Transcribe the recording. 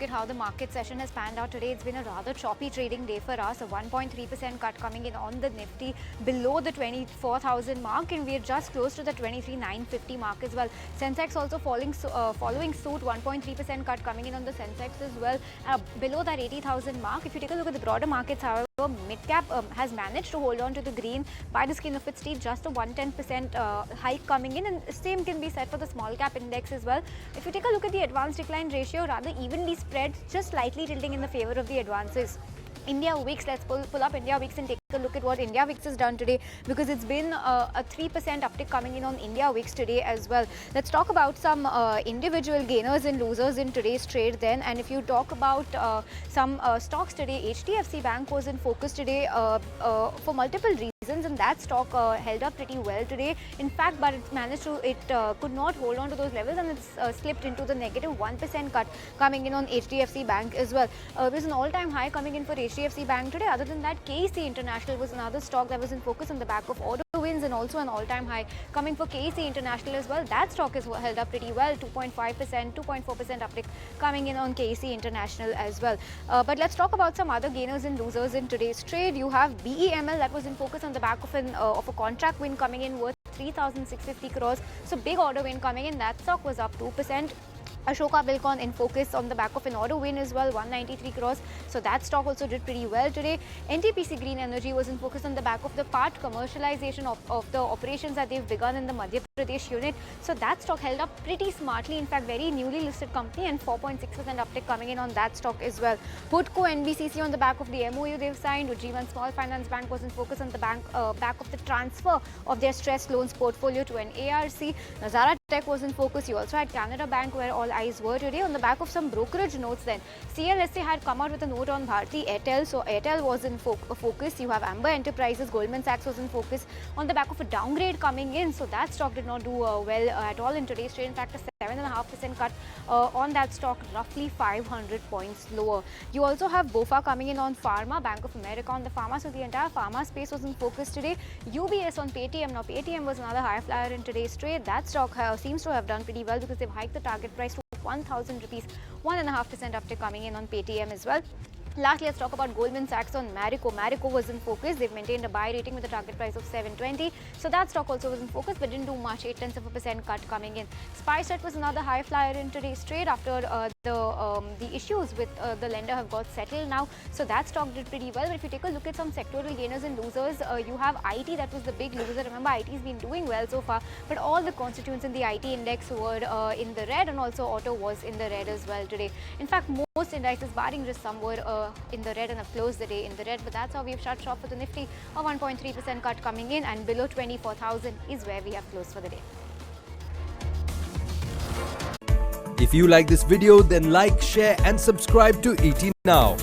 At how the market session has panned out today. It's been a rather choppy trading day for us. A 1.3% cut coming in on the Nifty below the 24,000 mark, and we're just close to the 23,950 mark as well. Sensex also following suit, 1.3% cut coming in on the Sensex as well, below that 80,000 mark. If you take a look at the broader markets, however, mid-cap has managed to hold on to the green by the skin of its teeth, just a 110% hike coming in, and same can be said for the small cap index as well. If you take a look at the advance decline ratio, rather evenly spread, just slightly tilting in the favor of the advances. India Wix, let's pull up India Wix and take a look at what India Wix has done today, because it's been a 3% uptick coming in on India Wix today as well. Let's talk about some individual gainers and losers in today's trade then. And if you talk about some stocks today, HDFC Bank was in focus today for multiple reasons, and that stock held up pretty well today. In fact, but it could not hold on to those levels, and it's slipped into the negative 1% cut coming in on HDFC Bank as well. There's an all-time high coming in for HDFC Bank today. Other than that, KC International was another stock that was in focus on the back of order wins, and also an all-time high coming for KC International as well. That stock is held up pretty well, 2.5%, 2.4% uptick coming in on KC International as well. But let's talk about some other gainers and losers in today's trade. You have BEML that was in focus on the back of a contract win coming in worth 3,650 crores. So big order win coming in. That stock was up 2%. Ashoka Buildcon in focus on the back of an order win as well, 193 crores. So that stock also did pretty well today. NTPC Green Energy was in focus on the back of the part commercialization of the operations that they've begun in the Madhya Pradesh unit. So that stock held up pretty smartly. In fact, very newly listed company, and 4.6% uptick coming in on that stock as well. Putco NBCC on the back of the MOU they've signed. Ujjivan Small Finance Bank was in focus on the back of the transfer of their stressed loans portfolio to an ARC. Nazara Tech was in focus. You also had Canara Bank, where all eyes were today on the back of some brokerage notes. Then CLSA had come out with a note on Bharti Airtel, so Airtel was in focus. You have Amber Enterprises, Goldman Sachs was in focus on the back of a downgrade coming in, so that stock did not do well at all in today's trade. In fact, a 7.5% cut on that stock, roughly 500 points lower. You also have BofA coming in on Pharma, Bank of America on the Pharma, so the entire Pharma space was in focus today. UBS on Paytm. Now Paytm was another high flyer in today's trade. That stock seems to have done pretty well, because they've hiked the target price to 1,000 rupees, 1.5% uptick coming in on Paytm as well. Lastly, let's talk about Goldman Sachs on Marico. Marico was in focus. They've maintained a buy rating with a target price of 720. So that stock also was in focus, but didn't do much, 0.8% cut coming in. SpiceJet was another high flyer in today's trade after the issues with the lender have got settled now. So that stock did pretty well. But if you take a look at some sectoral gainers and losers, you have IT that was the big loser. Remember, IT has been doing well so far, but all the constituents in the IT index were in the red, and also auto was in the red as well today. In fact, most indices, barring just some, were in the red and have closed the day in the red. But that's how we've shut shop for the Nifty. A 1.3% cut coming in, and below 24,000 is where we have closed for the day. If you like this video, then like, share and subscribe to ET Now.